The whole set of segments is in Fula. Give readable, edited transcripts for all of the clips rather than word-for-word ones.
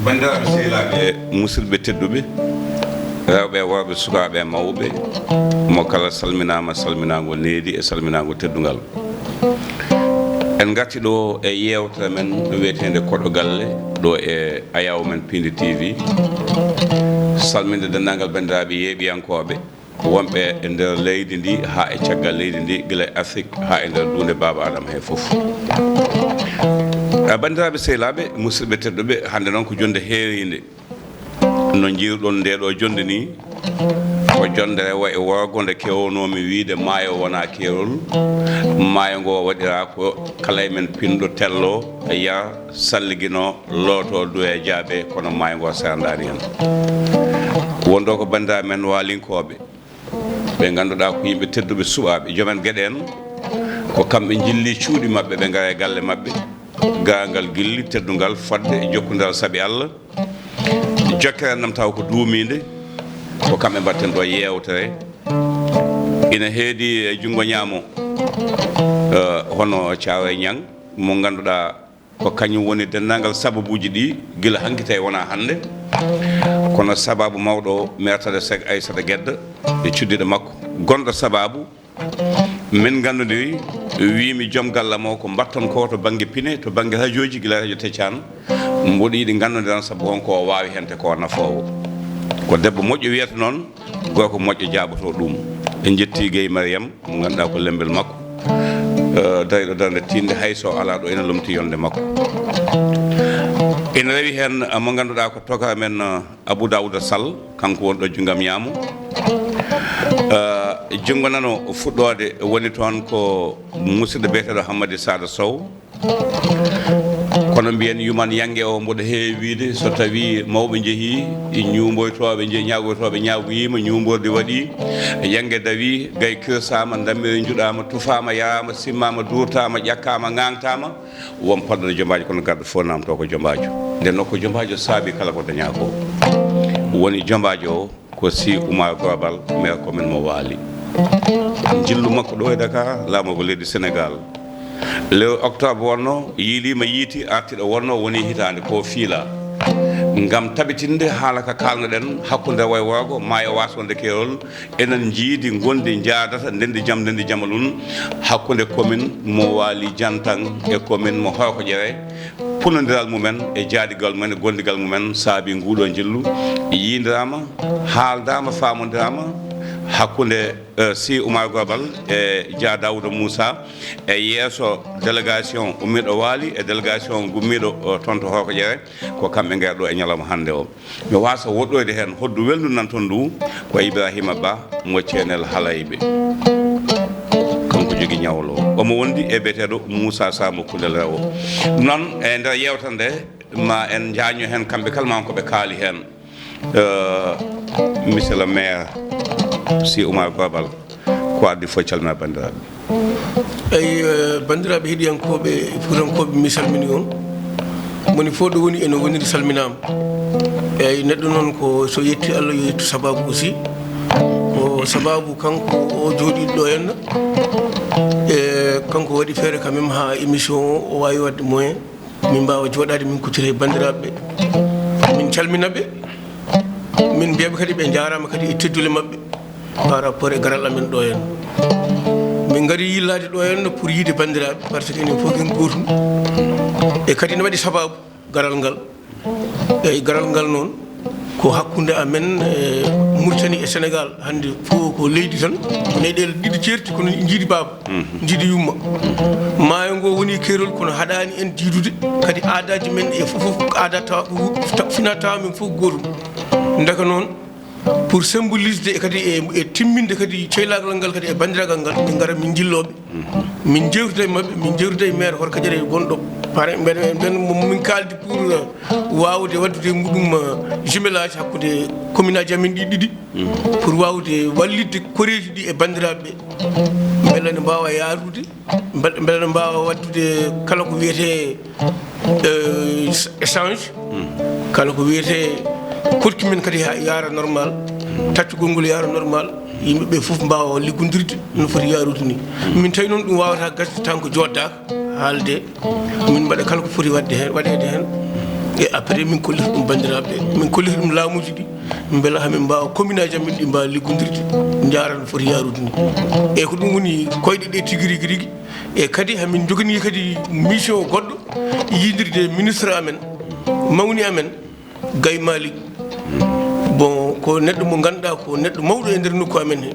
bandiraɓe sehilaɓe musidɓe tedduɓe rewɓe worɓe sukaɓe mawɓe mo kala salminama salminago needi e salminago teddugal en garti ɗo e yewtere men ɗo wiyetede koɗo galle ɗo e ayaw men Pindi TV salminde dendagal bandiraɓe yeeɓiyankoɓe wonɓe e nder leydi ndi ha e caggal leydi ndi gila Afrique ha e nder dunde Baba Adama he foof bandiraɓe sehilaɓe musidɓe tedduɓe hande noon ko jonde heeride no jiiruɗon nde ɗo jonde ni ko jonde rewo e worgo nde kewnomi wiide maayo wona keerol maayo ngo waɗira ko kala men pinɗo tello ya salligino looto do e jaabe kono maayo ngo sandani hen wondo ko bandiraɓe men walinkoɓe ɓe ganduɗa ko yimɓe tedduɓe suɓaɓe jomen gueɗe en ko kamɓe jilli cuuɗi mabɓe ɓe gara e galle mabɓe gangal gilli teddugal fodde e jokkudal saabi Allah jokkere nam taw ko duumide ko kamɓe mbatten ɗo yewtere ina heedi e jungo ñaamo hono Thiaroye Niang mo ganduɗa ko kañum woni dendagal sababuji ɗi gila hanki tawi wona hande kono sababu mawɗo mertade Sek Aissata Guedda e cuddiɗo makko gonɗo sababu min gandudiri wimi joom gallam o ko mbatton ko to banggue Piné to banggue radioji gila radio Teccan mboɗo yiiɗi gandodiran saabu wonko o wawi hente ko nafowo ko debbo moƴƴo wiyata noon gorko moƴƴo jaɓoto ɗum en jetti Gueye Mariame mo ganduɗa ko lembel makko dariɗo darde tinde hayso ala ɗo ene lomti yonde makko ene rewi hen mo ganduɗa ko toka men Abou Daouda Sall kanko woni ɗo junggam ñaamo jungo nano fuɗɗode woni toon ko musidɗo biyeteɗo Hammady Sada Sow kono mbiyen yuman yangue o mboɗo heewide so tawi mawɓe jeehi ñuumboytoɓe jeehi ñagoytoɓe ñagoyima ñuumborde waɗi yangue dawi gay kirsama dammiri juɗama tufama yarama simmama durtama ƴakkama gantama won padɗo jombajo kono garɗo fo namto ko jombajo nden noon ko jombajo saabi kala ko daña ko woni jombajo o ko Sy Oumar Global maire commune mo Waali jillu makko ɗo e Dakar laamogo leydi Sénégal le octobre wonno yiilima yiiti artiɗo wonno woni hitande ko fiila ngam tabitinde haala ka kalnoɗen hakkude way worgo maayo wasonde keerol enen jiidi gonde jaadata ndendi jaam ndendi jamalun hakkude commune mo Waali Diantang e commune mo Horko Ƴere punodiral mumen e jaadigal mumen e gondigal mumen saabi nguɗo jillu yiidirama haaldama famodirama hakkude Sy Oumar Global e Dia Daouda Moussa e yeeso délégation ummiɗo Waali e délégation gummiɗo toon to Horko Ƴere ko kamɓe ngarɗo e ñalawma hande o mi wasa woɗɗoyde hen hoddu welndu nan toon ndu ko Ibrahima Ba mo Thienel Halayɓe kanko jogui ñawlo omo wondi e biyeteɗo Moussa Sambo Koulel Rewo noon e nder yewtere nde ma en jaño hen kamɓe kala ma koɓe kaali hen monsieur le maire Sy Oumar Global ko addi fof calmina bandiraɓe eyi bandiraɓe heeɗiyankoɓe fuutankoɓe mi salmini on moni fof ɗo woni ene woniri salminama eyyi neɗɗo noon ko so yetti Allah yo yettu sababu aussi ko sababu kanko o jooɗiɗo ɗo henna e kanko waɗi feere quand même ha émission o wawi wadde moyen min mbawa jooɗade min kuccita e bandiraɓeɓe min calminaɓe min mbiyaɓe kadi ɓe jarama kadi e teddule mabɓe par rapport e garal amen ɗo henna min gari yillade ɗo henna pour yiide bandiraɓe par ce que enen fof ken gotum e kadi ne waɗi sababu garal ngal eyyi garal ngal noon ko hakkude amen e Mauritanie e Sénégal hande fof ko leydi tan leyɗele ɗiɗi certi kono jiiɗi Baba jiiɗi yumma maayo ngo woni keerol kono haɗani en jiidude kadi aadaji men e fof aada tawa fina tawa men fof gotum ndeka noon pour symbolisde e kadi e timminde kadi ceylagal ngal kadi e bandiragal ngal min gara min jilloɓe min jewtida e mabɓe min jewtida e maire Horko Ƴere gonɗo pare ɓen min kaldi pour wawde waddude muɗum jumelage hakkude commune aji amen ɗi ɗiɗi pour wawde wallidde koreji ɗi e bandiraɓeɓe beele ne mbawa yarude beele ne mbawa waddude kala ko wiyete échange kala ko wiyete korki men kadi yaara normal taccugol ngol yaara normal yimɓeɓe fof mbawa liggodirde no foti yarude ni min tawi noon ɗum wawata gasde tan ko joddaka haalde min mbaɗa kala ko foti wadde hen waɗede hen e après min kollir ɗum bandiraɓe min kollir ɗum laamuji ɗi beela hamin mbawa commune aji amin ɗi mbawa liggodirde jara no foti yarude ni e ko ɗum woni koyɗe ɗe tigui rigui rigui e kadi hamin jogani kadi mission goɗɗo yidirde ministre amen mawni amen Gaye Malick bon ko neɗɗo mo ganduɗa ko neɗɗo mawɗo e nder nokku amen he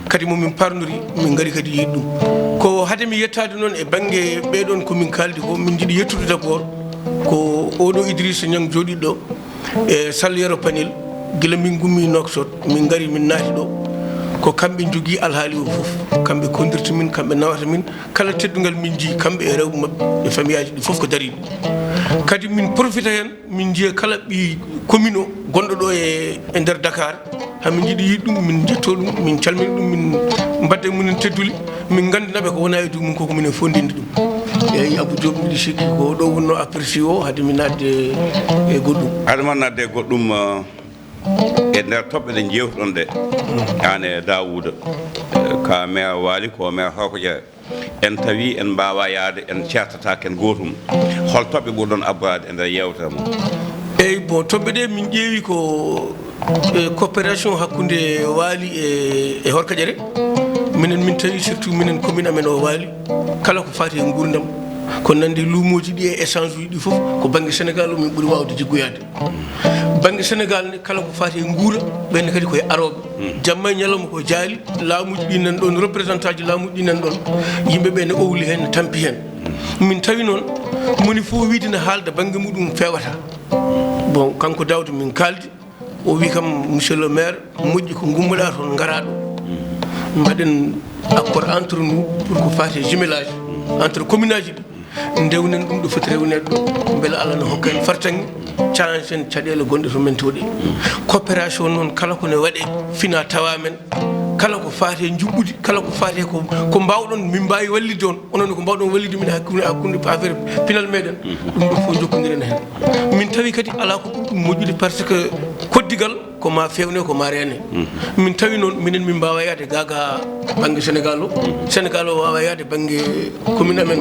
kadi momin parnori min gari kadi yiid ɗum ko hade mi yettade noon e banggue ɓeɗon komin kaldi ko min jiiɗi yettude d' abord ko oɗo Idrissa Niang jooɗiɗo e Sall Panel guila min gummi Nouakchott min gari min naati ɗo ko kamɓe jogui alhaali o foof kamɓe kondirta min kamɓe nawata min kala teddugal min jii kamɓe e rewɓe mabɓe e famille aji ɗi foof ko dariɓe kadi min profita hen min jiiya kala ɓi commune o gonɗo ɗo e nder Dakar hamin jiiɗi yiid ɗum min jetto ɗum min calmina ɗum min mbadde munen tedduli min gandinaɓe ko wona e dow mum koko minen fondinde ɗum eyyi Abou Diop mbiɗi sikki ko ɗo wonno apprécié o haade mi nadde e goɗɗum adama nadde e goɗɗum e nder toɓɓe ɗe jewtuɗon ɗe an e Daouda ka maire Waly ko maire Horkoƴe en tawi en mbawa yaade en certatake en gotum hol toɓɓe ɓurɗon abrade e nder yewtere mum eyyi bon toɓɓe ɗe min ƴeewi ko coopération hakkude Waly e Horkoƴere minen min tawi surtout minen commune amen o Waly kala ko fati e gurdam ko nandi luumoji ɗi e échange uji ɗi foof ko banggue Sénégal o min ɓuuri wawde jiggoyade banggue Sénégal ne kala ko fati e guura ɓenne kadi koye aroɓe jamma e ñalawma ko jaali laamuji ɗi nan ɗon représentant ji laamuji ɗi nan ɗon yimɓeɓe ne owli hen ne tampi hen min tawi noon moni fof wiide ne haalda banggue muɗum fewata bon kanko Daouda min kaldi o wi kam monsieur le maire moƴƴi ko gummoɗa toon gara ɗo mbaɗen accord entre nous pour ko fati e jumelage entre commune aji ɗi ndewnen ɗum ɗo foti rewnede ɗo beele Allah ne hokka en fartange change en caɗele gonɗe to men to ɗe coopération noon kala kone waɗe fina tawa men kala ko fati e juɓɓudi kala ko fati ko mbawɗon min mbawi wallide on onon ko mbawɗon wallide min hakkude affaire pinal meɗen ɗum ɗo fof jokkodiren hen min tawi kadi ala ko ɗum moƴƴude par ce que koddigal ko ma fewne ko ma rene min tawi noon minen min mbawa yaade gaga banggue Sénégal o wawa yaade banggue commune amen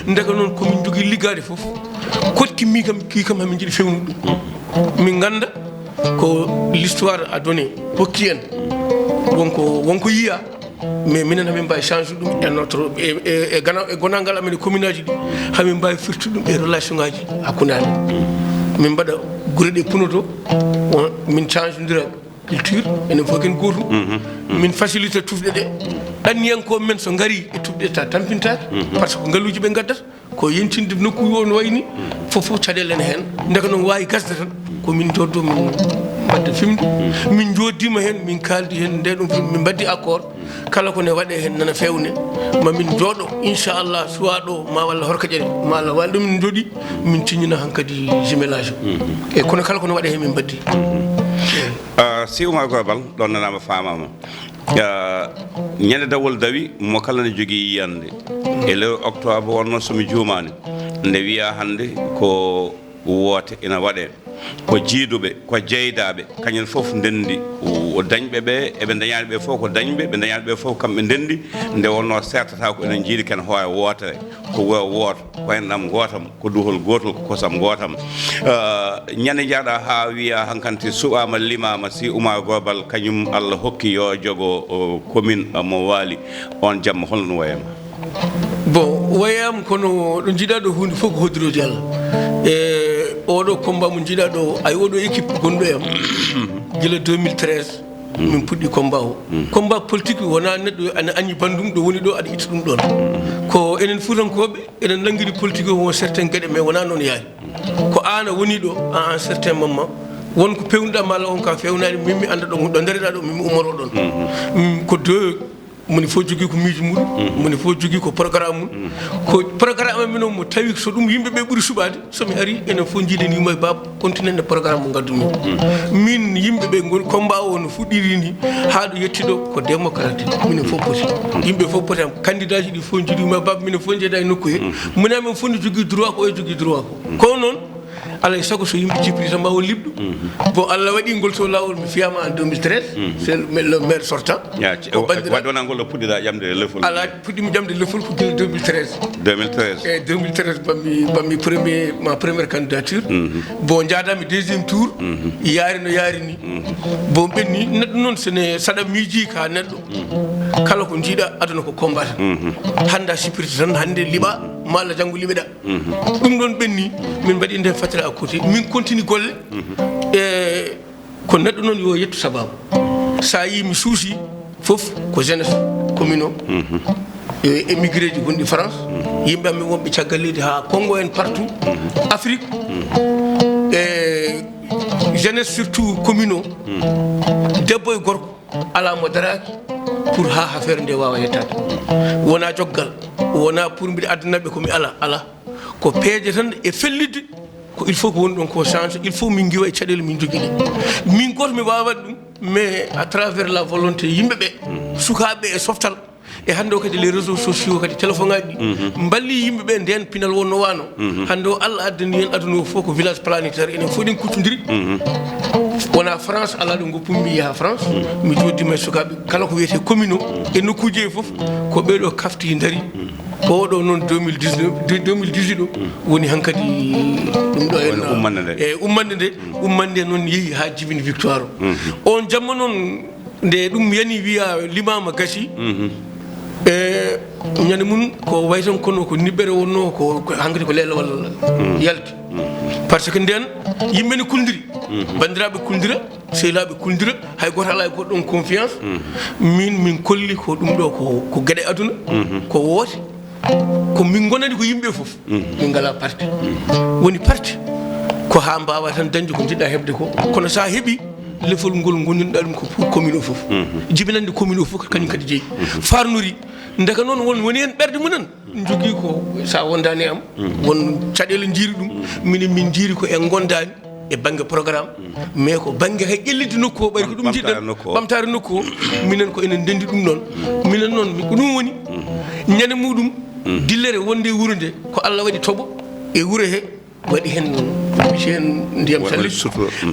ndeka noon komin jogui liggade foof kodki mi kam ki kam hamin jiiɗi fewnude ɗum min ganda ko l'histoire a donné hokki en wonko yiya mais minen hamin mbawi change ɗum e notre e gonangal amen e commune aji ɗi hamin mbawi firtude ɗum e relation ngaji hakkude amen min mbaɗa guure ɗe punoto min change dira culture enen fof ken gotum min facilité tufɗe ɗe ɗanniyankoɓe men so gari e tufɗe ta tampintake par ce que ngalluji ɓe gaddata ko yentinde nokku o no wayni fof caɗele ene hen ndeka noon wawi gasde tan komin joddo min mbadde fimde min joddima hen min kaldi hen nde ɗum min mbaddi accord kala kone waɗe hen nana fewne mamin jooɗo inchallah suwa ɗo ma walla Horkoƴere ma Allah walɗo min jooɗi min tiññina hankkadi jumelage o e kono kala kone waɗe hen min mbaddi si Oumar Gourbal ɗon nanama famama ñande dawol dawi mo kala ne jogui yiyande e lewru octobre wonno somi juumani nde wiya hande ko woote ina waɗe ko jiiduɓe ko jeydaɓe kañum foof ndendi dañɓe ɓe eɓe dañani ɓe fof ko dañɓe ɓe dañani ɓe fof kamɓe ndendi nde wonno sertata ko enen jiiɗi ken hoore wootere ko wuro wooto ko enɗam gootam ko duhol gotol ko kosam gootam ñande jaaɗa ha wiya hankanti suɓama limama si Oumar Gourbal kañum Allah hokki yo jogo commune mo Waly on jamma holno ɗum wayama bon wayam kono ɗo jiiɗa ɗo hunde fof ko hoddiroji Allah e oɗo combat mo jiiɗa ɗo ay oɗo équipe gonɗo yam guila 2013 min puɗɗi combat o combat politique wona neɗɗo ana añi bandum ɗo woni ɗo aɗa itta ɗum ɗon ko enen fuutankoɓe enen languiri politique o won certain gueɗe mais wona noon yaari ko an a woni ɗo à un certain moment wonko pewnuɗa malla on ka fewnani min mi anda ɗo daariɗa ɗo min mi umoro ɗon ko deux moni fof jogui ko miijo muɗum moni fof jogui ko programme mum ko programme amen o mo tawi so ɗum yimɓeɓe ɓuuri suɓade somi ari enen fof jiiɗen yumma e baba continue programme mo gaddumi min yimɓeɓe gon combat o no fuɗɗiri ni ha ɗo yetti ɗo ko démocratique minen fof poti yimɓe fof poti candidat ji ɗi fof jiiɗi yumma e baba minen fof jeeyda e nokku he moni amen fof ne jogui droit ko e jogui droit ko kono noon alay sago so yimɓe jippiri tan mbawa liɓɗu bon Allah waɗi ngol to lawol mi fiyama en 2013 c'est le maire sortant waɗona ngol ɗo puɗɗiɗa ƴamde lefol ala puɗɗimi ƴamde lefol ko gil 2013 e 2013 bammi ma première candidature bon jaadami deuxième tour yaari no yaari ni bon ɓenni neɗɗo noon sene saɗa miiji ka neɗɗo kala ko jiiɗa aduna ko combat hannda sipirta tan hannde liɓa ma Allah janngo liɓeɗa ɗum ɗon ɓenni min mbaɗi nden fatira à côté min continue golle e ko neɗɗo noon yo yettu sababu sa yi mi suusi fof ko jeunesse commune o e émigré ji gonɗi France yimɓe amin wonɓe caggal leydi ha Congo en partout Afrique e jeunesse surtout commune o debbo e gorko ala mo daraki pour ha affaire nde wawa yettade wona joggal wona pour mbiɗa addanaɓe komi ala ko peeje tan e fellidde ko il faut ko woni ɗon ko change il faut min giwa e caɗele min jogui ɗe min goto mi wawat ɗum mais à travers la volonté yimɓe ɓe sukaɓe e softal e hannde o kadi les réseaux sociaux kadi téléphone ngaji ɗi balli yimɓe ɓe nden pinal wonno wano hannde o Allah addani hen aduna o fof ko village planétaire enen fof ɗen kuttodiri wona France ala ɗo goppumi yaha France mi joddima e sukaɓe kala ko wiyete commune o e nokkuji e foof ko ɓeɗo kafti daari oɗo noon 2018 o woni hankkadi ɗum ɗo en ummande nde noon yeehi ha jibini victoire o on jamma noon nde ɗum yani wiya limama gasi e ñande mum ko way tan kono ko niɓɓere wonno ko hankkadi ko lelawal yalti par ce que nden yimɓe ne kuldiri bandiraɓe kuldira sehilaɓe kuldira hay goto ala e goɗɗon confiance min kolli ko ɗum ɗo ko gueɗe aduna ko woote ko min gonani ko yimɓe foof min ngala parti woni parti ko ha mbawa tan dañde ko jiɗɗa heɓde ko kono sa heeɓi lefol ngol gonirɗa ɗum ko pour commune o foof jibinande commune o foof kañum kadi jeeyi farnori ndeka noon woni hen ɓerde mumen jogui ko sa wondani am won caɗele jiiri ɗum minen min jiiri ko en gondani e banggue programme mais ko banggue hay ƴellidde nokku o ɓayri ko ɗum jiɗɗen ɓamtare nokku o minen ko enen dendi ɗum noon minen noon ko ɗum woni ñande muɗum dillere wonde wuuro nde ko Allah waɗi tooɓo e wuuro he waɗi hen misi hen ndiyam salli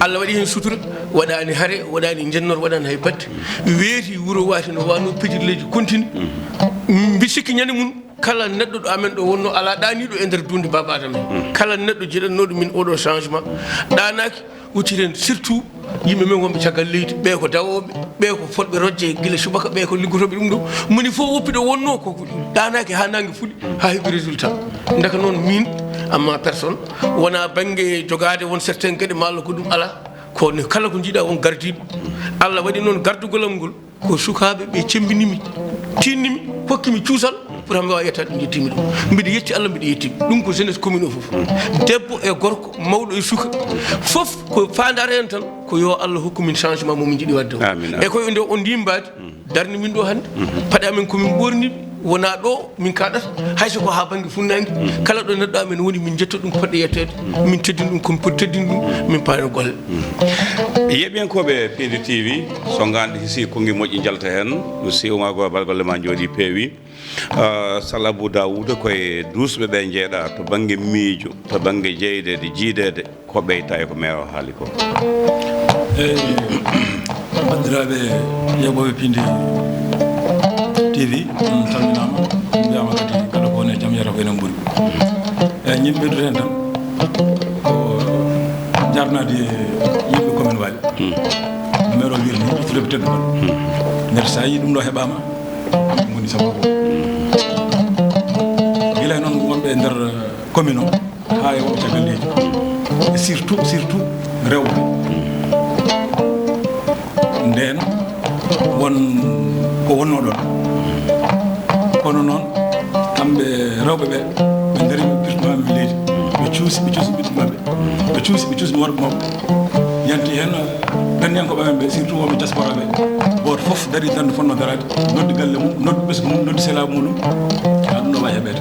Allah waɗi hen sutura waɗani haare waɗani jennor waɗani hay batte weeti wuuro wati no wano pejirleji continue mbi sikki ñande mum kala neɗɗo ɗo amen ɗo wonno ala ɗaniɗo e nder dunde Baba Adama kala neɗɗo jiɗannoɗo min oɗo changement ɗanaki wucciren surtout yimɓe men wonɓe caggal leydi ɓe ko dawoɓe ɓe ko fotɓe rojje guila subaka ɓe ko liggotoɓe ɗum ɗo moni fof woppiɗo wonno ko ɗanaki ha nangue fuɗi ha heeɓi résultat daka noon min amma personne wona banggue jogade won certain gueɗe ma Allah ko ɗum ala ko kala ko jiiɗa won gardiɗo Allah waɗi noon gardugolam ngol ko sukaɓe ɓe cembinimi tinnimi hokkimi cuusal pour hamɓe wawa yettade ɗum yettimi ɗum mbiɗa yetti Allah mbiɗa yettimi ɗum ko jeunesse commune o foof debbo e gorko mawɗo e suka foof ko fandare hen tan ko yo Allah hokku min changement momin jiiɗi wadde o e koye nde on ndimbade darni min ɗo hannde paɗe amen komin ɓorniɓe wona ɗo min kaɗata hayso ko ha banggue funnangue kala ɗo neɗɗo amen woni min jetto ɗum ko poɗɗe yettede min teddini ɗum komi poti teddini ɗum min paano golle yeɓiyankoɓe Pindi TV so gande si konngui moƴƴi jalta hen si umago balgolle ma jooɗi peewi Sall Abou Daouda koye dusɓe ɓe jeeɗa to banggue miijo to banggue jeydede jiidede ko ɓeyta e ko maire o haali ko eyyi bandiraɓe yeɓoɓe Pindi TV salminama mbiyama kadi kala ko woni jaam yata ko enen ɓuuri eyyi ñimɓe ɓeydude hen tan ko jarnade yimɓe commune Waly maire o wirini ƴettudeɓe teddugal nder sa yi ɗum ɗo heɓama ɗum woni sababu guila noon wonɓe e nder commune o ha e woɓe caggal leydi e surtout rewɓe nden won ko wonno ɗon kono noon kamɓe rewɓe ɓe ɓe darima pirtumami leydi ɓe cuusi ɓiɗɗo mabɓe ɓe cuusi worɓe mabɓe yanti hen ganniyankoɓe amen ɓe surtout wonɓe diaspora ɓe goto foof dari dande fonno darade noddi galle mum noddi ɓesgu mum noddi selabu muɗum ha ɗum ɗo wawi heɓede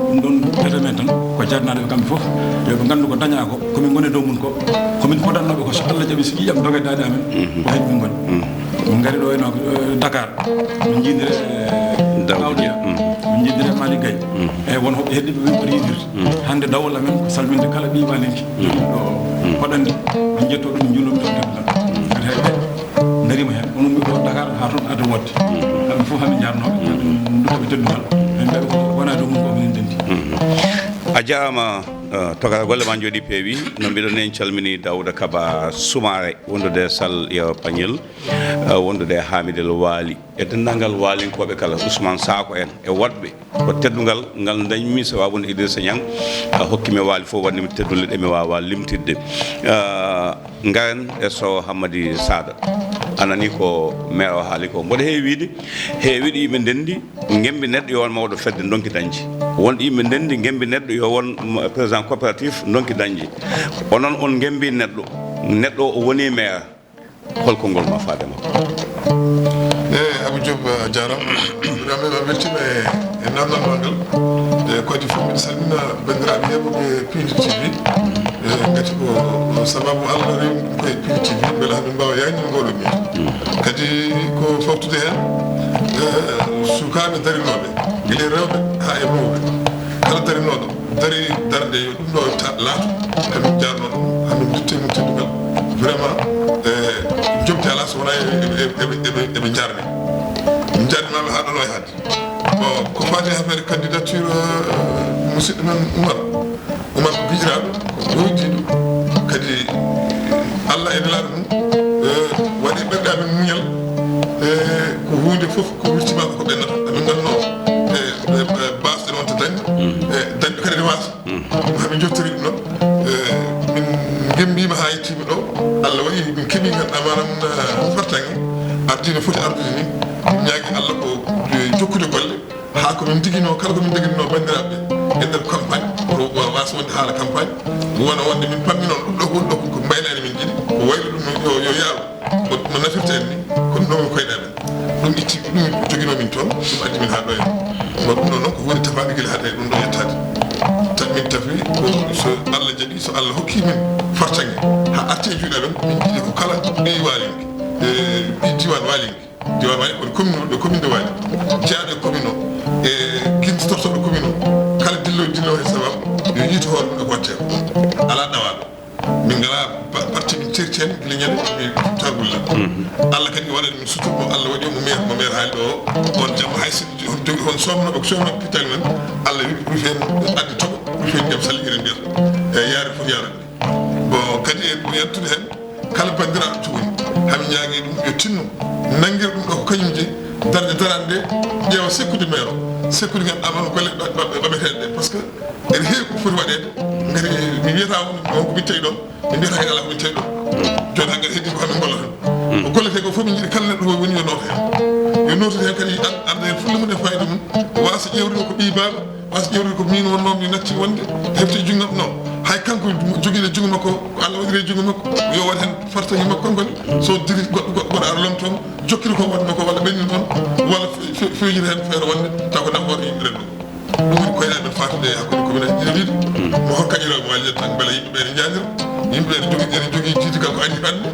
ɗum ɗon ɓete men tan ko jarnadeɓe kamɓe foof yoɓe gandu ko daña ko komin goni dow mum ko komin poɗannoɓe ko so Allah jaaɓi so ƴiƴam doguedade amen ko hen min goni min gari ɗo eno Dakar min jiidire Dawdi min jiddire Mali Gaye eyi won hoɓe heddiɓe ɓe mbaɗi yidirde hannde dawol amen ko salminde kala ɓi walinki ɗo hoɗande min jetto ɗum juulum ɗo deblan kadi hay ɓe darima heen onon ɓe ɗo Dakar ha toon adda wodde kamɓe fof hami jarnoɓe duttoɓe teddugal min mbaɗa ko wona dow mum ko minen dendi a jarama togata golle ma jooɗi peewi no mbiɗon en calmini Dawda Kaba Soumaré wondude Sall yo Pagnel wondude Hamidel Waali e denndangal waalinkoɓe kala Ousmane Sako en e woɗɓe ko teddugal ngal dañmi sababude Idrissa Niang hokkimi waali fof wannimi teddulle ɗe mi wawa limtidde garen e Sow Hammady Sada anani ko maire o haali ko mboɗo heewi wiide heewiɗo yimɓe ndendi gembi neɗɗo yo won mawɗo fedde donki dañji won yimɓe ndendi gembi neɗɗo yo won président coopératif donki dañji onon on gembi neɗɗo o woni maire holko ngol ma faade makko Abou Diop a jarama a weltima e namdal ngal ko adi fof mbiɗa salmina bandiraɓe heɓoɓe Pindi TV gati ko sababu Allah rewi ɗum koye Pindi TV beela hamin mbawa yagnir ngoɗo mi kadi ko foftude hen sukaɓe darinoɓe guila rewɓe ha e mawɓe kala darinoɗo dari darde yo ɗum ɗo laato hamin jarno ɗum hamin duttemu teddugal vraiment jomti ala so wona eɓe jarne min jarnimaɓe ha ɗon way hadde bon ko fati affaire candidature musidɗo men Oumar ko guijiraɗo ko yowdiɗo kadi Allah e nelaɗo mum waɗi ɓerɗe amen muñal ko hunde foof ko wirtimama ko ɓennata amin ganno basɗe noon to dañɗo dañɗo kadi ne wasa ɗum hamin joftori ɗum ɗon min gembima ha yettima ɗo Allah waɗi min keeɓi ganduɗa manam fartange ardino foti ardude ni min ñaagui Allah ko jokkude golle ha komin tiguino kala komin deguino bandiraɓe e nder campagne ko wasa wonde haala campagne wona wonde min pammi noon ɗum ɗo ko ɗo ko mbaynani min jiiɗi ko waylo ɗum yo yaaru no nafirta en ni kono nomin koyɗamen ɗum itti ɗum joguinomin toon ɗum addi min ha ɗo en ma ɗum ɗo noon ko woni tafaɓe guila haade ɗum ɗo yettade tan min tafi ko so Allah jaaɓi so Allah hokki min fartange ha arti e juuɗe amen min jiiɗi ko kala ɓi walinki ɓi diwan walinki diwan wali kono commune commune de Waali jeeyaɗo e commune o e guintotortoɗo commune o kala dillo e sababu yo yiito hoore mum e watte ko ala ɗawaɗo min ngala parti min certi hen guila ñande mi tagulla Allah kadi waɗani min sutur mo Allah waɗi mo maire haali ɗo on jamma hay so jogi on somnoɓe ko somnoɓe pitali men Allah wiɗi rufi hen adde toɓo rufi hen jaam salli iren mbiyata e yaare fof yarade bon kadi e yettude hen kala bandiraɗo towoni hamin ñaagui ɗum yo tinno nanguir ɗum ɗo ko kañum jeeyi darde darande nde ƴeewa sekkude maire o sekkude ganduɗa man golle ɓaɓeteɗe ɗe par ce que ene heewi ko foti waɗede gati mi wiyata wonko min tawi ɗon mi mbiyata kadi ala ko min tawi ɗon joni hankkadi heddi ko hamin golla tan ko gollete ko fof min jiiɗi kala neɗɗo woni yo noota hen yo notude hen kadi anda hen fulla mum e fayida mum wasa ƴewrude ko ɓi baaba wasa ƴewrude ko min wonnomi natti wonde hefte junggam non hay kanko joguiɗo jungo makko ko Allah waɗiri e jungo makko yo waɗ hen fartahi makko ngoni so diri goɗɗo ara lomtomo jokkiri ko wonno ko walla ɓenni ɗon walla fewjiri hen feere wonde taw ko nafoore yimɓe renɗo ɗum woni koyɗa men fatude hakkude commune aji ɗiɗo mo hokkañi rew mo walide tan beela yimɓeɓe ne janira yimɓeɓe ene jogui jiidigal ko andi hande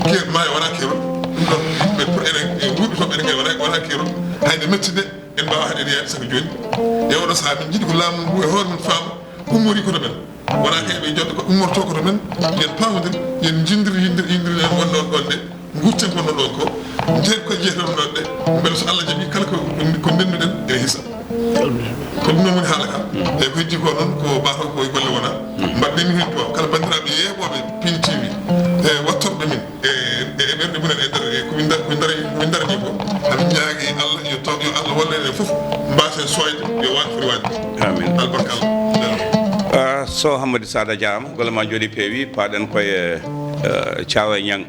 keer maayo wona keerol ɗum ɗon yimɓeɓe pour enen wuuɓitoɓe ene gay wona keerol hayde metti de en mbawa haɗen yaade saka joni e oɗo saaha min jiiɗi ko laamu ngu e hoore men faama ummori koto men wona kayɓe jodde ko ummorto koto men yen pamodir yen jindiri yindiri en wonɗon ɗon de gutten ko wonno ɗon ko nden ko jeetom ɗon ɗe beele so Allah jaaɓi kala ko ndenduɗen ene hissa ko ɗum noon woni haala kam eyyi ko heddi ko noon ko mbataw ko golle wona mbaɗɗen min hen to kala bandiraɓe yeeɓoɓe Pindi TV e wattorɓe min e ɓerɗe mumen e nder komin darani ko hamin ñaagui Allah yo Allah walla en foof mbasen soyde yo waɗ foti wadde amin albarka Allah Sow Hammady Sada jarama golle ma jooɗi peewi paaɗen koye Thiawa Niang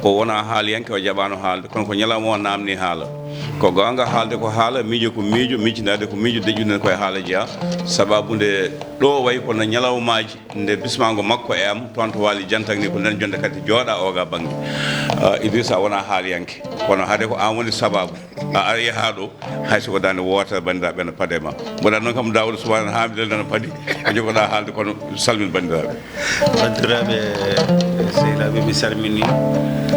o wona haaliyanke o jaɓano haalde kono ko ñalawma o namni haala ko gonga haalde ko haala miijo ko miijo miccinade ko miijo deƴƴude koye haala jeeya sababude ɗo wayi kono ñalawmaji nde bismago makko e am toon to waali jantag ni ko nden jonde kadi jooɗa oga banggue Idrissa wona haaliyanke kono haade ko an woni sababu a ari ha ɗo hay soko dande wotere bandiraɓe ne paade ma mboɗa noon kam Daouda Soumaré Hamidel nana paadi ko jogoɗa haalde kono salmin bandiraɓe bandiraɓe sehilaɓe mi salmini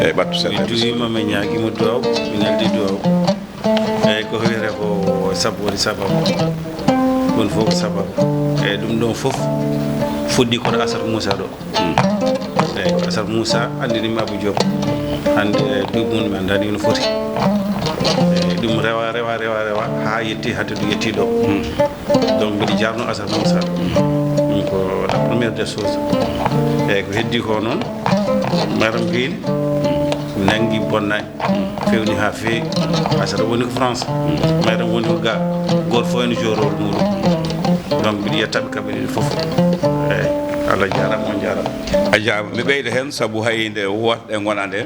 eyyi ɓattu mi duwima mi ñaguima duwaw mi neldi duwaw eyyi ko wiyete ko sabu woni sababu ɗum fof ko sababu eyyi ɗum ɗon fof fuɗɗi koto Asar Moussa ɗo eyyi ko Asar Moussa andinima Abou Diop hande duuɓi mum mi andani no foti eyyi ɗum rewa ha yetti hadde ɗum yetti ɗo donc mbiɗa jarno Asar Moussa ɗum ko la première des choses eyyi ko heddi ko noon madame Guèye nangi bonnani fewni ha feewi Asara woni ko France madame woni ko ga goto fof ene jorol muɗum donc mbiɗa yettaɓe kamɓe ɗiɗi foof eyyi Allah jarama on jarama a jarama mi ɓeyda hen saabu hay nde wotɗe gonande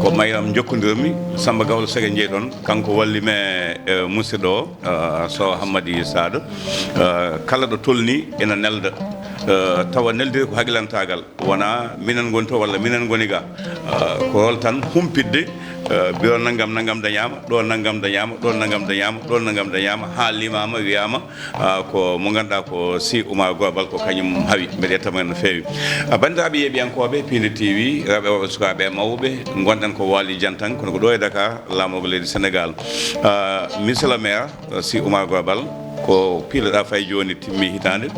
ko mayram jokkodirmi Samba Gawlo Sege jeeɗon kanko wallime musidɗo o so Hammady Sada kala ɗo tolni ena nelda tawa neldiri ko haqqilantagal wona minen goni to walla minen goni ga ko hol tan humpidde biro nangam dañama ɗo nangam dañama ɗo nangam dañama ɗo nangam dañama ha limama wiyama ko mo ganduɗa ko si Oumar Global ko kañum haawi mbeɗa yettama no fewi bandiraɓe yeeɓiyankoɓe Pinde TV rewɓe worɓe sukaɓe mawɓe gonɗen ko Waly Diantan kono ko ɗo e Dakar laamogo leydi Sénégal monsieur le maire si Oumar Global ko piiloɗa fay joni timmi hitande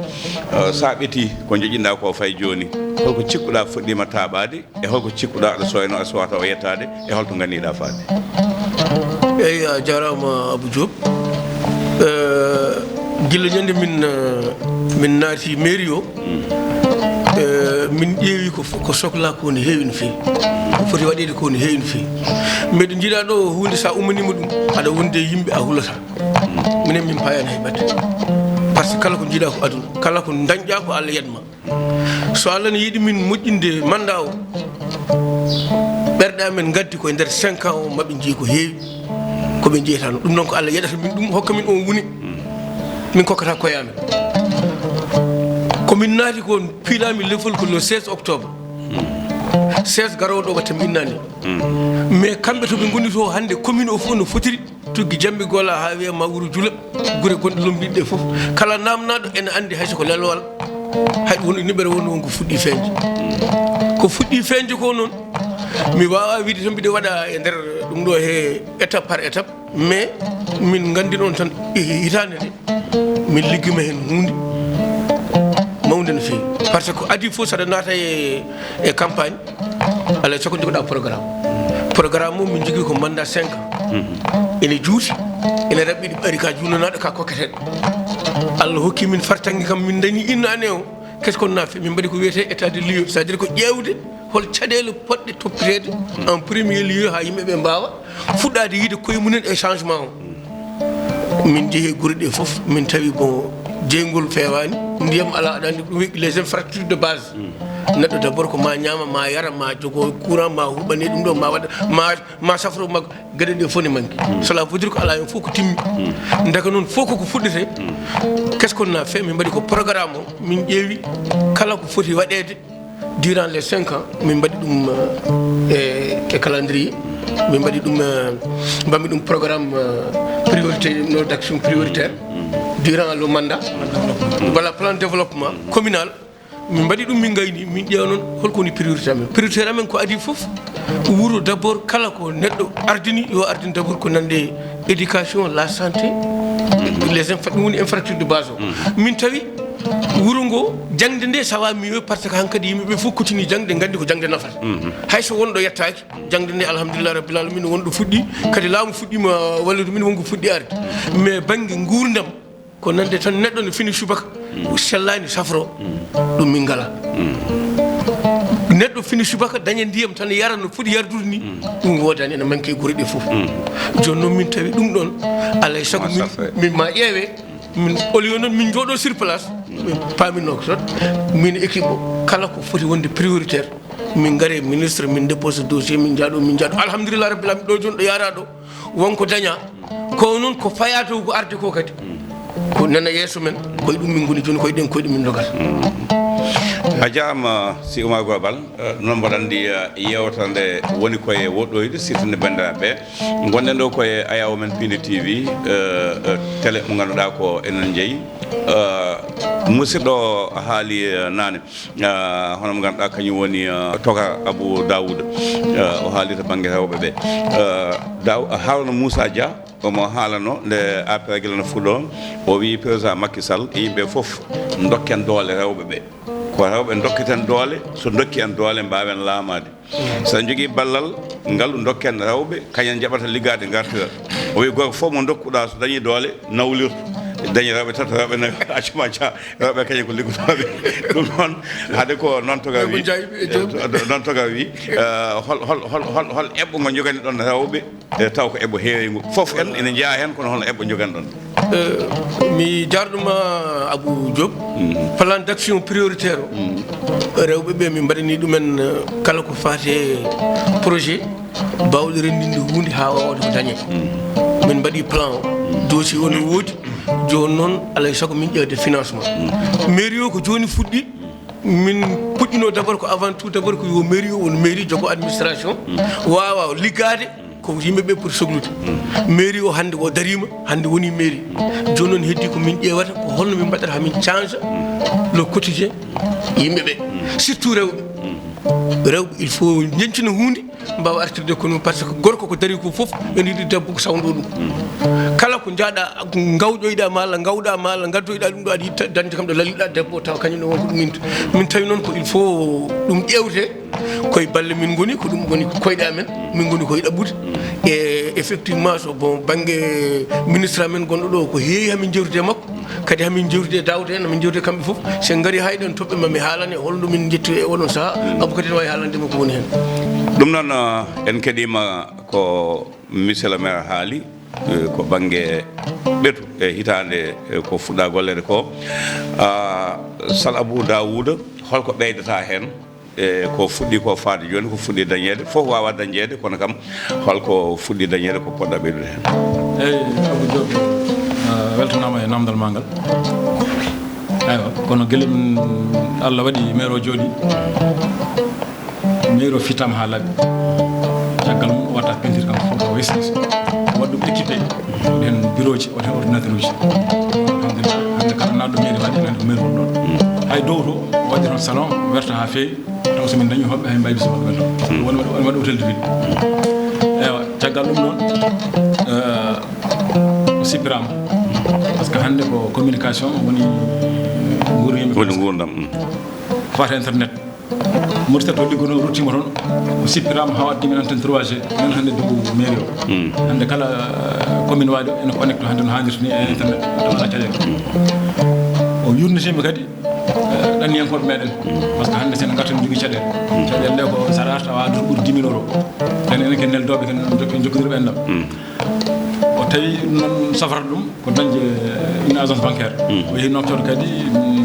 sa ɓeeti ko joƴinɗa ko fay joni holko cikkuɗa fuɗɗima taɓade e holko cikkuɗa aɗa soyno a sowata o yettade e holto ganniɗa fade eyyi a jarama Abou Diop guila ñande min naati mairie o min ƴeewi ko sohla ko ne heewi no fewi ko foti waɗede ko ne heewi no fewi mbeɗo jiiɗa ɗo hunde sa ummanima ɗum aɗa wonde yimɓe a hulata minen min payani hay batte par ce que kala ko jiiɗa ko aduna kala ko dañƴa ko Allah yadma so Allah ne yiiɗi min moƴƴinde mandat o ɓerɗe amen gaddi koye nder 5 ans o maɓe jii ko heewi koɓe jeeyatano ɗum noon ko Allah yaɗata min ɗum hokka min on woni min kokkata koyamen komin naati ko piilami lefol ko le 16 octobre 16 garowo ɗo watta mi innani mais kamɓe to ɓe goni to hande commune o fof no fotiri tuggi jambi gola ha wiya ma wuro Jula gure gonɗe lombiɗe ɗe fof kala namnaɗo ene andi hayso ko lelowal hay won niɓere won won ko fuɗɗi feñde ko noon mi wawa wiide tan mbiɗe waɗa e nder ɗum ɗo he étape par étape mais min gandi noon tan hitande nde min liggima hen hunde mawde no fewi par ce que adi fof saɗa naata e campagne alay soko jogoɗa programme mum min jogui ko mandat 5 ans ene juuti ene raɓɓiɗi ɓari ka junnanaɗo ka kokketeɗo Allah hokki min fartangue kam min dañi inno année o qu'est ce qu'on a fait min mbaɗi ko wiyete état de lieu c'est à dire ko ƴewde hol caɗele poɗɗe toppitede en premier lieu ha yimɓeɓe mbawa fuɗɗade yiide koye mumen e changement o min jeehi guure ɗe foof min tawi bon jeygol fewani ndiyam ala aɗa andi ɗum wi les infrastructures de base neɗɗo d' abord ko ma ñama ma yara ma jogo courant ma huɓani ɗum ɗo ma waɗa ma safro makko gueɗe ɗe fof ne manqui cela veut dire ko ala hen fof ko timmi daga noon fof koko fuɗɗete qu'est ce qu'on a fait min mbaɗi ko programme o min ƴeewi kala ko foti waɗede durant les 5 ans min mbaɗi ɗum e calendrier min mbaɗi ɗum mbammi ɗum programme priorité no d' action prioritaire durant le mandat voilà plan de développement communal min mbaɗi ɗum min gayni min ƴeewa noon holko woni priorité amen ko adi foof wuro d' abord kala ko neɗɗo ardini yo ardini d' abord ko nande éducation la santé les ɗum woni infrastructure de base o min tawi wuro ngo jangde nde sawa miyo par ce que hankkadi yimɓeɓe fof kotini jangde gandi ko jangde nafata hayso wonɗo yettaki jangde nde alhamdulillah rabbil alamin wonɗo fuɗɗi kadi laamu fuɗɗima wallude min wonko fuɗɗi arde mais banggue gurdam ko nande tan neɗɗo ne fini subaka sellani safro ɗum min ngala neɗɗo fini subaka daña ndiyam tan yara no foti yardude ni ɗum wodani ene manque e guure ɗe foof joni noon min tawi ɗum ɗon alay saago min ma ƴeewe min au lieu noon min jooɗo sur place min paminno ko ton min équipe o kala ko foti wonde prioritaire min gaare ministre min dépose dossier min jaaɗo alhamdulillah rabbil alamin ɗo joni ɗo yara ɗo wonko daña ko noon ko fayato ko arde ko kadi ko nana yeeso men koye ɗum min goni joni koye ɗen koye ɗum min dogata a jarama si Oumar Global noon mboɗa andi yewtande woni koye woɗɗoyde sirtinde bandiraɓe gonɗen ɗo koye ayawo men Pinde TV télé mo ganduɗa ko enen jeeyi musidɗo haali nane hono mo ganduɗa kañum woni Toka Abou Daouda o haali to banggue rewɓe ɓe Harouna Moussa Dia omo haalano nde APR gila no fuɗɗo o wi président Macky Sall e yimɓe fof dokken doole rewɓe ɓe ko rewɓe dokketen doole so dokki en doole mbawen laamade so jogui ballal ngal dokken rewɓe kañen jaɓata liggade gartira o wi gorko fof mo dokkuɗa so dañi doole nawlirtu dañi rewɓe tata rewɓe nayi accuma ca rewɓe kañen ko liggotoɓe ɗum noon haade ko noon toga wi noon toga wi hol eɓɓo ngo jogani ɗon rewɓe taw ko eɓɓo heewi ngu fof en ene jeeya hen kono holno eɓɓo jogani ɗon mi jarɗuma Abou Diop plan d'action prioritaire o rewɓe ɓe min mbaɗani ɗumen kala ko fate projet bawɗo rendinde hunde ha wawde ko dañe min mbaɗi plan o dossier o ne woodi joni noon alay saago min ƴewde financement mairie o ko joni fuɗɗi min puɗɗino d' abord ko avant tout d' abord ko yo mairie o won mairie jogo administration wawa liggade ko yimɓeɓe pour soglude mairie o hande o darima hande woni mairie joni noon heddi ko min ƴewata ko holno min mbaɗata hamin change le quotidien yimɓeɓe surtout rewɓe il faut jencina hunde mbawa artirde kono par ce que gorko ko dari ko foof ene yiɗi debbo ko sawdo ɗum kala ko jaaɗa gawƴoyɗa malla gawɗa malla gaddoyɗa ɗum ɗo aɗa yitta dañde kam ɗo laliɗa debbo taw kañum ɗo wonko ɗum min tawi noon ko il faut ɗum ƴewte koye balle min goni ko ɗum woni koyɗa men min goni koye ɗaɓɓude e effectivement so bon banggue ministre amen gonɗo ɗo ko heewi hamin jewtude makko kadi hamin jewtude dawde en hamin jewtude kamɓe foof sen gaari hayɗen toɓɓe mami haalane holno min jettu e oɗon saaha abou kadi ne wawi haalandema ko woni hen ɗum noon en keɗima ko monsieur le maire haali ko banggue ɓeetu e hitande ko fuɗɗa gollede ko Sall Abou Dawouda holko ɓeydata hen e ko fuɗɗi ko faade joni ko fuɗɗi dañede fof wawa dañede kono kam holko fuɗɗi dañede ko poɗɗa ɓeydude hen eyyi Abou Diop weltanama e namdal ma ngal eywa kono gueɗel Allah waɗi maire o jooɗi maire o fitama ha laaɓi caggal mum o watta peinture kam fof o wesnis waɗ ɗum équipé waɗi hen bureau ji waɗi hen ordinateur uji alhamdulillah hande kala naɗɗo maire waɗi hen ko maire won ɗon hay dow to waɗi toon salon werta ha feewi taw somin dañi hoɓɓe hay mbawi bisimilla welto won waɗi hôtel de ville eywa caggal ɗum noon o sippirama par ce que hande ko communication woni nguuru yimɓe woni gurdam fata internet Mauritanie to liggono ruttima toon o sippirama ha wadde min antenne 3G min hande dow mairie o hande kala commune waɗi ene connecte hande no hannirta ni e internet tawala caɗele o yurnitima kadi ɗanniyankoɓe meɗen par ce que hande sen gartan jogui caɗele caɗele ɗe ko saɗa arta wawa ɓuuri 10 000 euros enen ken neldoɓe ken jokkodirɓe enɗam o tawi noon safrata ɗum ko dañde une agence bancaire o yeehi noctode kadi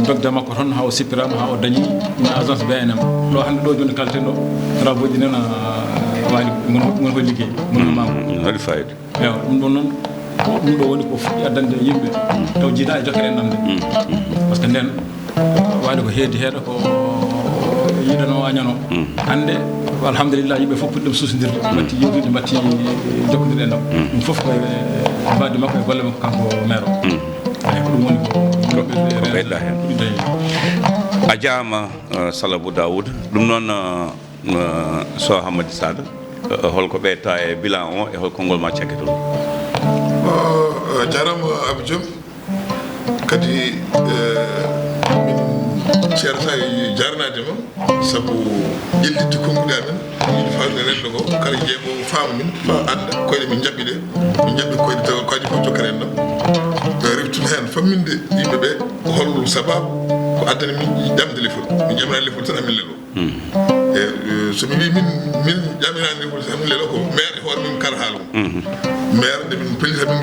dogde makko toon ha o sippirama ha o dañi une agence BNM ɗo hande ɗo joni kalten ɗo travaux ji nena waali gon koye ligguey gon mamo waɗi fayida ewa ɗum ɗon noon ɗum ɗo woni ko fuɗɗi addande yimɓe taw jiida e jokkere en ɗamde par ce que nden waali ko heedi heeɗa ko yiɗano añano hande alhamdulillah yimɓe fof puɗɗi ɗum susodirde batti yewtude batti jokkodirɗe en ɗam ɗum fof koye mbadde makko e golle makko kanko maire o eyi ko ɗum woni ko ɓeyɗa hen a jaama Sall Abou Dawouda ɗum noon so Hamady Sada holko ɓeyta e bilan o e holko ngol ma cakkitol jarama Abou Diop kadi min ceerata e jarnadema saabu ƴellidde konnguli amen yiɗi fawde rendo ko kala jeeɓo faama min fa anda koyɗe min jaɓɓi ɗe min jaɓɓi koyɗe taw kaji fof jokkere en ɗam reftude hen famminde yimɓeɓe hol sababu ko addani min ƴamde lefol min ƴamnani lefol tan amin lelo e somi wi min ƴaminani lefol tan amin lelo ko maire e hoore min kala haala mum maire nde min pellita min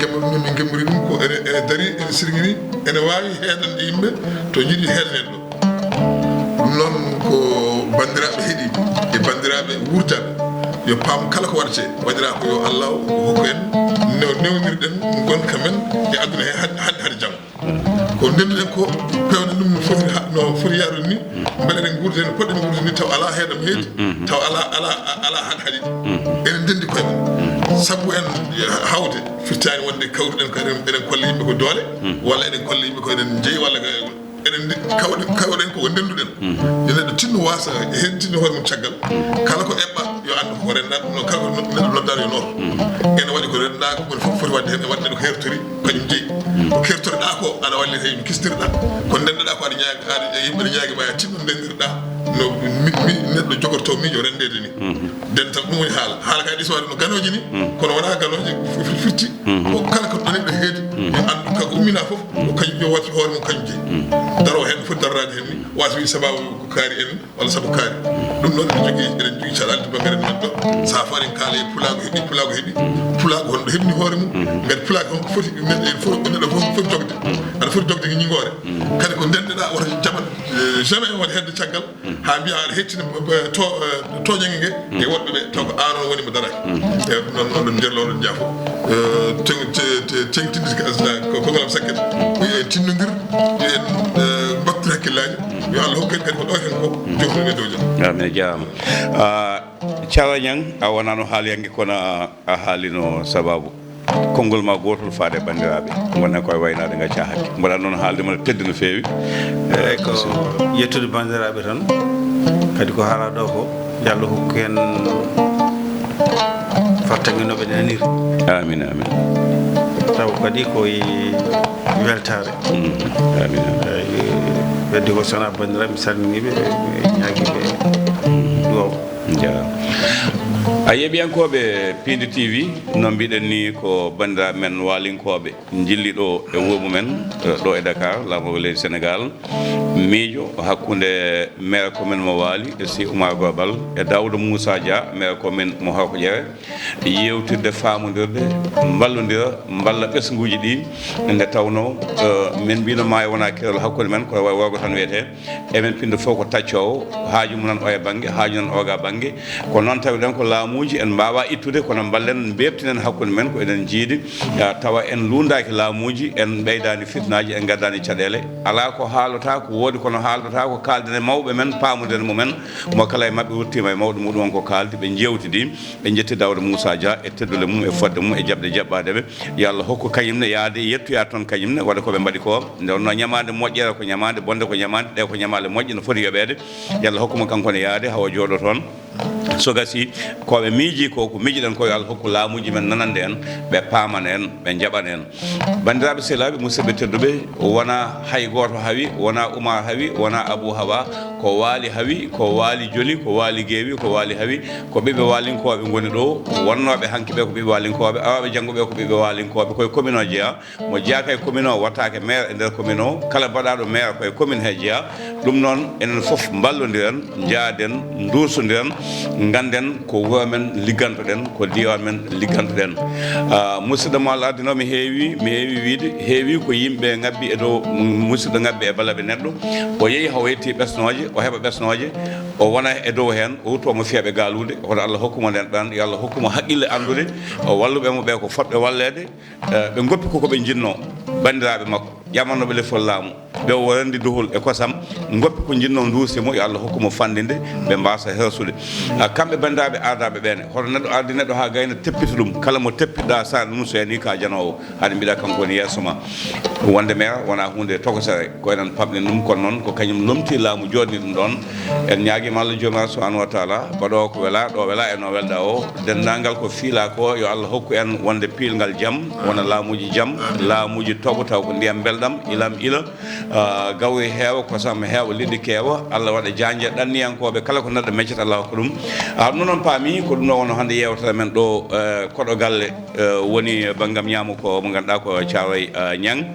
gemmori ɗum ko ene dari ene sirgini ene wawi heedande yimɓe to jiiɗi heedanen ɗo ɗum noon ko bandiraɓe heeɗi e bandiraɓe wurtaɓe yo paam kala ko waɗete waɗira ko yo Allah hokku en newnirɗen gonka men e aduna he hade janggo ko ndenduɗen ko pewne ɗum no foti yarude ni beele eɗen guurda hen poɗɗen guurda ni taw ala heedam heedi taw ala haɗ haɗiɗi enen ndendi koye men saabu en hawde firtani wonde kawruɗen ko eɗen kolla yimɓe ko doole walla eɗen kolla yimɓe ko eɗen jeeyi walla eɗen kawɗen koko ndenduɗen yo neɗɗo tinno wasa hen tinno hoore mum caggal kala ko eɓɓa yo andu ko renna no kala neɗɗo noddare yo noto ene waɗi ko renna ko ɓuri fof foti wadde hen e wadde ko hertori kañum jeeyi ko kertoriɗa ko aɗa wallite no kistirɗa ko ndenɗaɗa ko aɗa yimɓe ne ñaagui ma tinno ndendirɗa no neɗɗo jogorto miijo rendede ni dental ɗum woni haala kay ɗiswade no ganoji ni kono wona ganoji firti ko kala ko ɗo neɗɗo heedi yo andu kako ummina fof ko kañum yo watta hoore mum kañum jeeyi daro hen foti darrade hen ni wasa wi sababu ko kaari en walla saabu kaari ɗum noon eɗen jogui caɗalde bangare men ɗo sa farin kaala e pulago heeɓi pulago honɗo heɓni hoore mum gati pulago honko foti neɗɗo fof foti jogde aɗa foti jogde ko ñingore kadi ko ndenɗeɗa woto jaɓat jamais waɗa hedde caggal ha mbiya aɗa hettina toñangue gue e woɗɓe ɓe taw ko an on woni mo daraki e noon oɗon jerlo oɗon jaafo tengtinde ko kongalam sakket yo en tinnodir yo en battir hakkillaji yo Allah hokku en kadi ko ɗoten ko jofnumen dow jam amin jarama Thiara Niang a wonano haalyangue kono a haalino sababu konngol ma gotol faade bandiraɓe gonnen koye waynade gacca hakke mbaɗa noon haalde mona teddi no feewi eyyi ko yettude bandiraɓe tan kadi ko haala ɗo ko yo Allah hokku en fattangue noɓe naniri amin amin taw kadi koye weltare amin weddi ko sona bandiraɓe mi salminiɓe ñaguiɓe duwaw jarama a yeeɓiyankoɓe Pindi TV no mbiɗen ni ko bandiraɓe men walinkoɓe jilliɗo e wuumu men ɗo e Dakar lamogo leydi Sénégal miijo hakkude maire commune mo Waali e si Oumar Gobal e Daouda Moussa Dia maire commune mo Hawko Ƴere yewtirde famodirde ballodira balla ɓesguji ɗi nde tawno min mbino ma e wona kerol hakkude men koye way wogo tan wiyete emen pinde fof ko taccowo haaju mumen o e banggue haaju nan oga banggue ko noon tawiɗen ko laamuji en mbawa ittude kono ballen bebtinen hakkude men ko eɗen jiidi tawa en lundaki laamuji en ɓeydani fitnaji en gaddani caɗele ala ko haalata ko woodi kono haaldata ko kaldene mawɓe men pamudene mumen mo kala e mabɓe wurtima e mawɗo muɗum on ko kaldi ɓe jewtidi ɓe jetti Daouda Moussa Dia e teddule mum e fodde mum e jaɓde jaɓɓadeɓe yo Allah hokku kañumne yaade yettoya toon kañumne waɗa koɓe mbaɗi ko nde wonno ñamade moƴƴere ko ñamade bonde ko ñamade ɗe ko ñamale moƴƴe no foti yoɓede yo Allah hokkuma kankone yaade hawa jooɗo toon so gasi koɓe miiji ko miijiɗen ko yo Allah hokku laamuji men nanande en ɓe paamana en ɓe jaɓana en bandiraɓe sehlaɓe musidɓe tedduɓe wona hay goto hawi wona Oumar hawi wona Abou Hawa ko Waali hawi ko Waali joli ko Waali geewi ko Waali hawi ko ɓiɓɓe walinkoɓe goni ɗo wonnoɓe hanki ɓe ko ɓiɓɓe walinkoɓe awaɓe janggoɓe ko ɓiɓɓe walinkoɓe koye commune o jeeya mo jeeyaka e commune o wattake maire e nder commune o kala mbaɗaɗo maire koye commune he jeeya ɗum noon enen foof ballodiren jaaden dursodiren ganden ko wuro men liggantoɗen ko diwan men liggantoɗen musidɗo mo Allah addinomi heewi wiide heewi ko yimɓe ngabbi e dow musidɗo ngabbi e balaɓe neɗɗo o yeehi haw yetti ɓesnoje o heeɓa ɓesnoje o wona e dow hen o wuttomo fiyaɓe galude hoto Allah hokkuma nden ɗan yo Allah hokkuma haqqille andude o walluɓemo ɓe ko fotɓe wallede ɓe goppi koko ɓe jinno bandiraɓe makko ƴamannoɓe lefol laamu ɓe o rendi duhol e kosam goppi ko jinno duusimo yo Allah hokkuma fandinde ɓe mbasa hersude kamɓe bandiraɓe ardaɓe ɓene hoto neɗɗo ardi neɗɗo ha gayna teppita ɗum kala mo teppiɗa sare ɗum so yani ka janowo haade mbiɗa kanko woni yeeso ma wonde maire wona hunde tokosere ko enen pamɗen ɗum kono noon ko kañum lomti laamu jodni ɗum ɗon en ñaguima Allah jomiraɗo subhanahu wa taala mbaɗo ko wela ɗo wela e no welɗa o dendagal ko fiila ko yo Allah hokku en wonde piilgal jaam wona laamuji jaam laamuji tooɓo taw ko ndiyam belɗam ilam ila gawri heewa kosam heewa liɗɗi keewa Allah waɗa janje ɗanniyankoɓe kala ko neɗɗo meccata Allah hokka ɗum ɗum noon paami ko ɗum ɗo wono hannde yewtere men ɗo koɗo galle woni banggam ñaamu ko mo ganduɗa ko Thiara Niang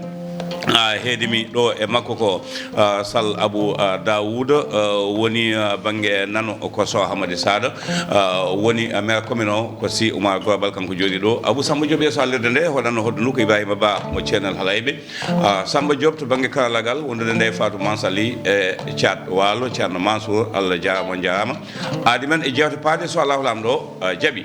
heedimi ɗo e makko ko Sall Abou Daouda woni banggue nano ko so Hamady Sada woni maire commune o ko si Oumar Gobal kanko jooɗi ɗo Abou Samba Diop yeeso haalirde nde hoɗanno hoddu ko Ibrahima Ba mo Thienel Halayɓe Samba Diop to banggue karallagal wondude nde Fatou Mansali e Thiat Walo Ceerno Mansour Allah jarama on jarama aadi men e jewte paade so Allahu lamɗo jaaɓi